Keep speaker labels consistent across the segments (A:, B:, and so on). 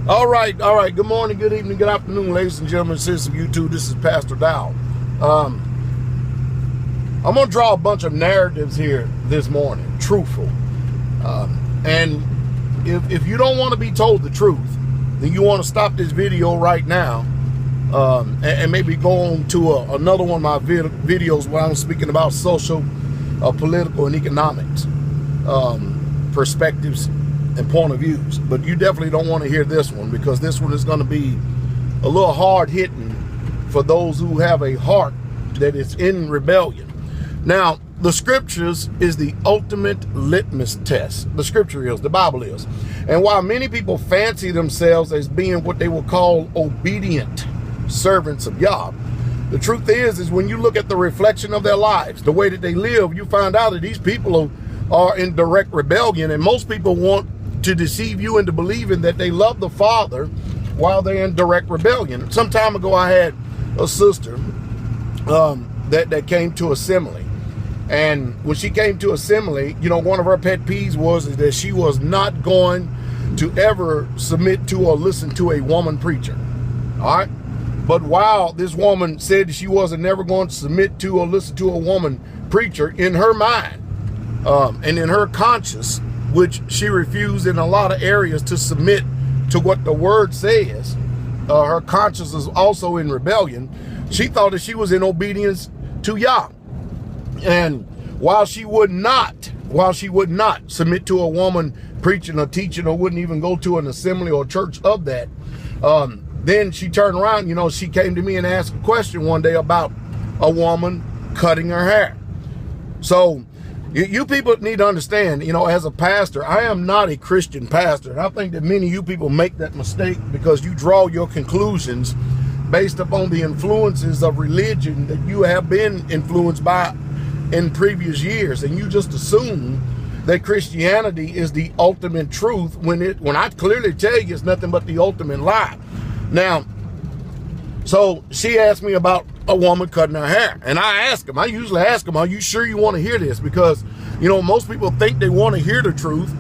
A: All right. Good morning, good evening, good afternoon, ladies and gentlemen, citizens of YouTube. This is Pastor Dow. I'm going to draw a bunch of narratives here this morning, truthful. And if you don't want to be told the truth, then you want to stop this video right now and maybe go on to another one of my videos where I'm speaking about social, political, and economics perspectives and point of views. But you definitely don't want to hear this one, because this one is going to be a little hard hitting for those who have a heart that is in rebellion. Now, the scriptures is the ultimate litmus test. The scripture is, the Bible is. And while many people fancy themselves as being what they will call obedient servants of Yah, the truth is when you look at the reflection of their lives, the way that they live, you find out that these people are in direct rebellion. And most people want to deceive you into believing that they love the Father while they're in direct rebellion. Some time ago, I had a sister that came to assembly. And when she came to assembly, you know, one of her pet peeves was that she was not going to ever submit to or listen to a woman preacher. All right. But while this woman said she wasn't never going to submit to or listen to a woman preacher, in her mind and in her conscience, which she refused in a lot of areas to submit to what the word says, her conscience is also in rebellion. She thought that she was in obedience to Yah. And while she would not submit to a woman preaching or teaching, or wouldn't even go to an assembly or church of that, then she turned around, you know, she came to me and asked a question one day about a woman cutting her hair. So you people need to understand, you know, as a pastor, I am not a Christian pastor. And I think that many of you people make that mistake because you draw your conclusions based upon the influences of religion that you have been influenced by in previous years. And you just assume that Christianity is the ultimate truth when I clearly tell you it's nothing but the ultimate lie. Now, so she asked me about a woman cutting her hair. And I usually ask them, are you sure you want to hear this? Because, you know, most people think they want to hear the truth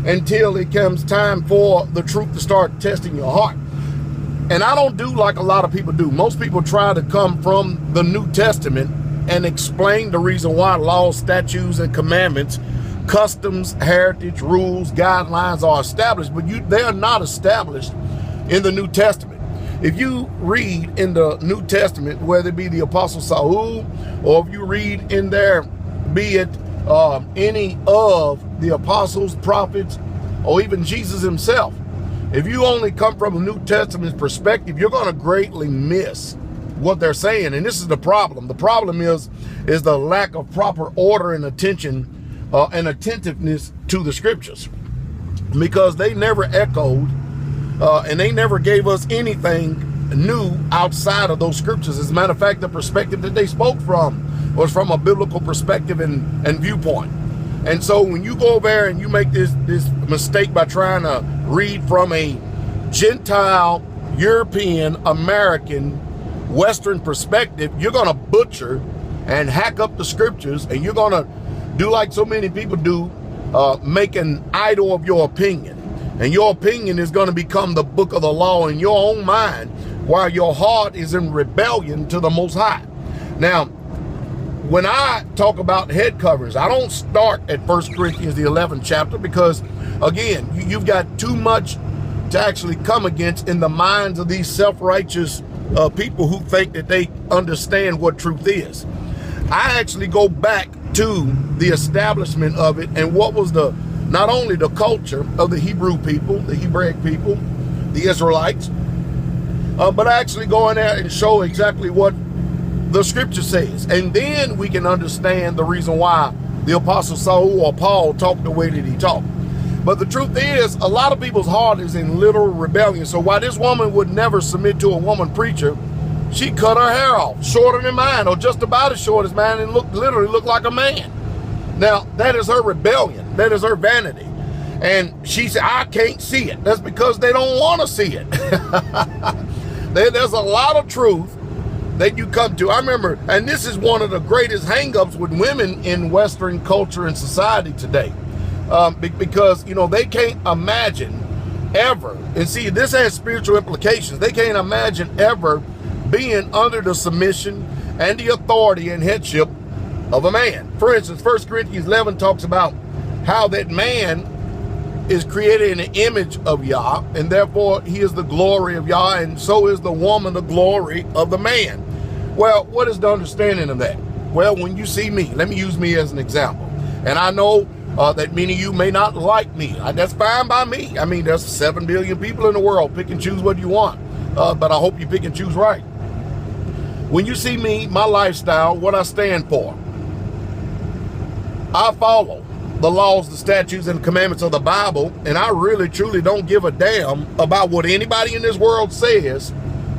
A: until it comes time for the truth to start testing your heart. And I don't do like a lot of people do. Most people try to come from the New Testament and explain the reason why laws, statutes, and commandments, customs, heritage, rules, guidelines are established, but they are not established in the New Testament. If you read in the New Testament, whether it be the Apostle Saul, or if you read in there, be it any of the apostles, prophets, or even Jesus himself, if you only come from a New Testament perspective, you're going to greatly miss what they're saying. And this is the problem. The problem is the lack of proper order and attention and attentiveness to the scriptures, because they never echoed and they never gave us anything new outside of those scriptures. As a matter of fact, the perspective that they spoke from was from a biblical perspective and viewpoint. And so when you go over there and you make this mistake by trying to read from a Gentile, European, American, Western perspective, you're going to butcher and hack up the scriptures, and you're going to do like so many people do, make an idol of your opinion. And your opinion is going to become the book of the law in your own mind, while your heart is in rebellion to the Most High. Now, when I talk about head covers, I don't start at 1 Corinthians, the 11th chapter, because, again, you've got too much to actually come against in the minds of these self-righteous people who think that they understand what truth is. I actually go back to the establishment of it and what was not only the culture of the Hebrew people, the Hebraic people, the Israelites, but I actually go in there and show exactly what the scripture says. And then we can understand the reason why the Apostle Saul or Paul talked the way that he talked. But the truth is, a lot of people's heart is in literal rebellion. So while this woman would never submit to a woman preacher, she cut her hair off, shorter than mine, or just about as short as mine, and literally looked like a man. Now, that is her rebellion. That is her vanity. And she said, I can't see it. That's because they don't want to see it. There's a lot of truth that you come to. I remember, and this is one of the greatest hangups with women in Western culture and society today. Because, you know, they can't imagine ever, and see, this has spiritual implications. They can't imagine ever being under the submission and the authority and headship of a man. For instance, 1 Corinthians 11 talks about how that man is created in the image of Yah, and therefore he is the glory of Yah, and so is the woman the glory of the man. Well, what is the understanding of that? Well, when you see me, let me use me as an example. And I know that many of you may not like me. That's fine by me. I mean, there's 7 billion people in the world. Pick and choose what you want. But I hope you pick and choose right. When you see me, my lifestyle, what I stand for, I follow the laws, the statutes, and the commandments of the Bible, and I really, truly don't give a damn about what anybody in this world says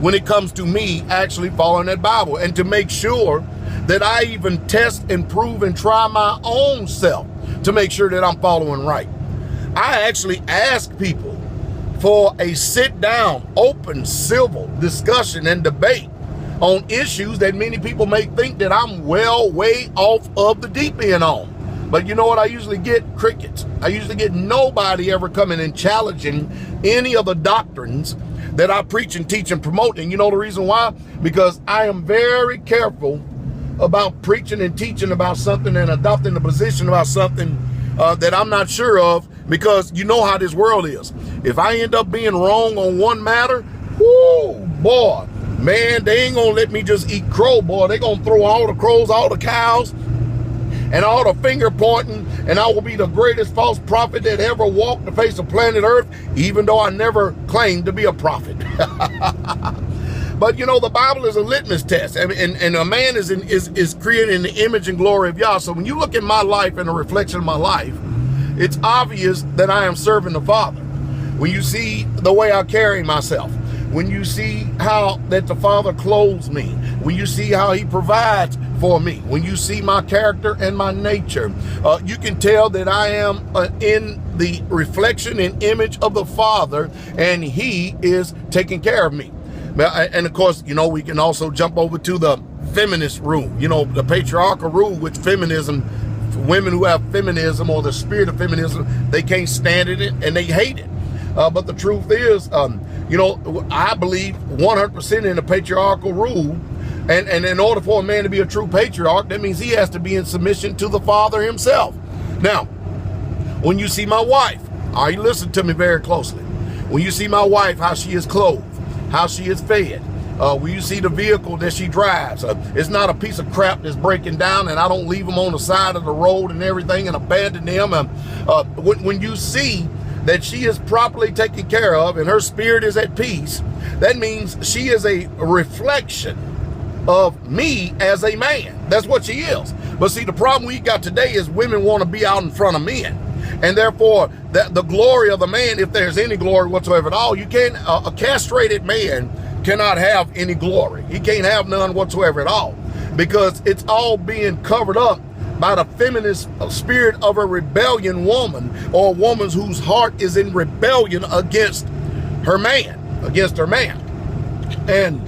A: when it comes to me actually following that Bible, and to make sure that I even test and prove and try my own self to make sure that I'm following right. I actually ask people for a sit-down, open, civil discussion and debate on issues that many people may think that I'm way off of the deep end on. But you know what I usually get? Crickets. I usually get nobody ever coming and challenging any of the doctrines that I preach and teach and promote. And you know the reason why? Because I am very careful about preaching and teaching about something and adopting a position about something that I'm not sure of, because you know how this world is. If I end up being wrong on one matter, whoo, boy, man, they ain't gonna let me just eat crow, boy. They gonna throw all the crows, all the cows, and all the finger pointing, and I will be the greatest false prophet that ever walked the face of planet Earth, even though I never claimed to be a prophet. But you know, the Bible is a litmus test, and a man is created in the image and glory of Yah. So when you look at my life and a reflection of my life, it's obvious that I am serving the Father. When you see the way I carry myself, when you see how that the Father clothes me, when you see how he provides for me, when you see my character and my nature, you can tell that I am in the reflection and image of the Father, and he is taking care of me. And of course, you know, we can also jump over to the feminist rule, you know, the patriarchal rule, which feminism, women who have feminism or the spirit of feminism, they can't stand it and they hate it. But the truth is, you know, I believe 100% in the patriarchal rule. And in order for a man to be a true patriarch, that means he has to be in submission to the Father himself. Now, when you see my wife, all right, listen to me very closely. When you see my wife, how she is clothed, how she is fed, when you see the vehicle that she drives, it's not a piece of crap that's breaking down, and I don't leave them on the side of the road and everything and abandon them. When you see that she is properly taken care of and her spirit is at peace, that means she is a reflection of me as a man. That's what she is. But see, the problem we got today is women want to be out in front of men, and therefore the glory of the man, if there's any glory whatsoever at all, you can't, a castrated man cannot have any glory. He can't have none whatsoever at all, because it's all being covered up by the feminist spirit of a rebellion woman, or a woman whose heart is in rebellion against her man. And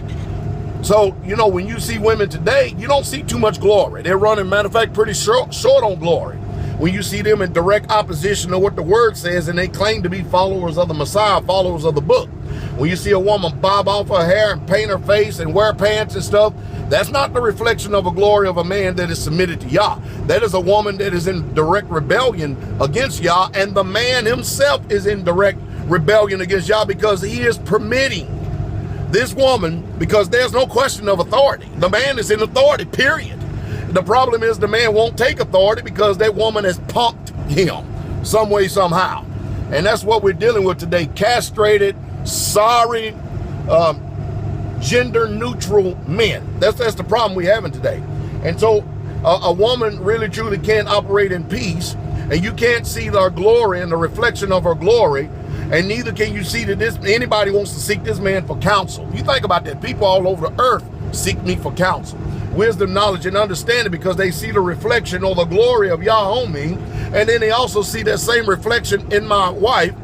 A: so, you know, when you see women today, you don't see too much glory. They're running, matter of fact, pretty short on glory. When you see them in direct opposition to what the word says, and they claim to be followers of the Messiah, followers of the book. When you see a woman bob off her hair and paint her face and wear pants and stuff, that's not the reflection of a glory of a man that is submitted to Yah. That is a woman that is in direct rebellion against Yah, and the man himself is in direct rebellion against Yah, because he is permitting this woman, because there's no question of authority. The man is in authority, period. The problem is the man won't take authority because that woman has punked him some way, somehow. And that's what we're dealing with today. Castrated, sorry, gender-neutral men. That's the problem we're having today. And so a woman really, truly can't operate in peace, and you can't see her glory and the reflection of her glory, and neither can you see that anybody wants to seek this man for counsel. You think about that. People all over the earth seek me for counsel, wisdom, knowledge, and understanding, because they see the reflection or the glory of Yah on me, and then they also see that same reflection in my wife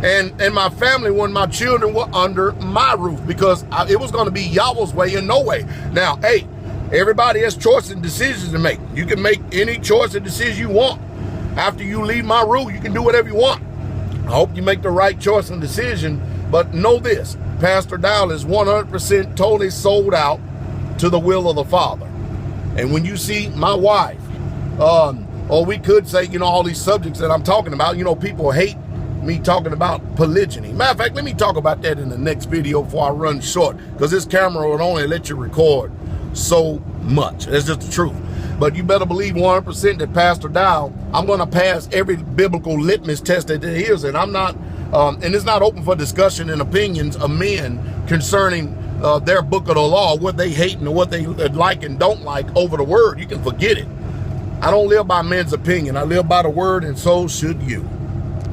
A: and my family when my children were under my roof, because it was going to be Yahweh's way and no way. Now, hey, everybody has choices and decisions to make. You can make any choice and decision you want. After you leave my roof, you can do whatever you want. I hope you make the right choice and decision, but know this, Pastor Dow is 100% totally sold out to the will of the Father. And when you see my wife, or we could say, you know, all these subjects that I'm talking about, you know, people hate me talking about polygyny. Matter of fact, let me talk about that in the next video before I run short, because this camera will only let you record so much. That's just the truth. But you better believe 100% that Pastor Dow, I'm going to pass every biblical litmus test that there is. And I'm not, and it's not open for discussion and opinions of men concerning their book of the law, what they hate and what they like and don't like over the word. You can forget it. I don't live by men's opinion. I live by the word, and so should you.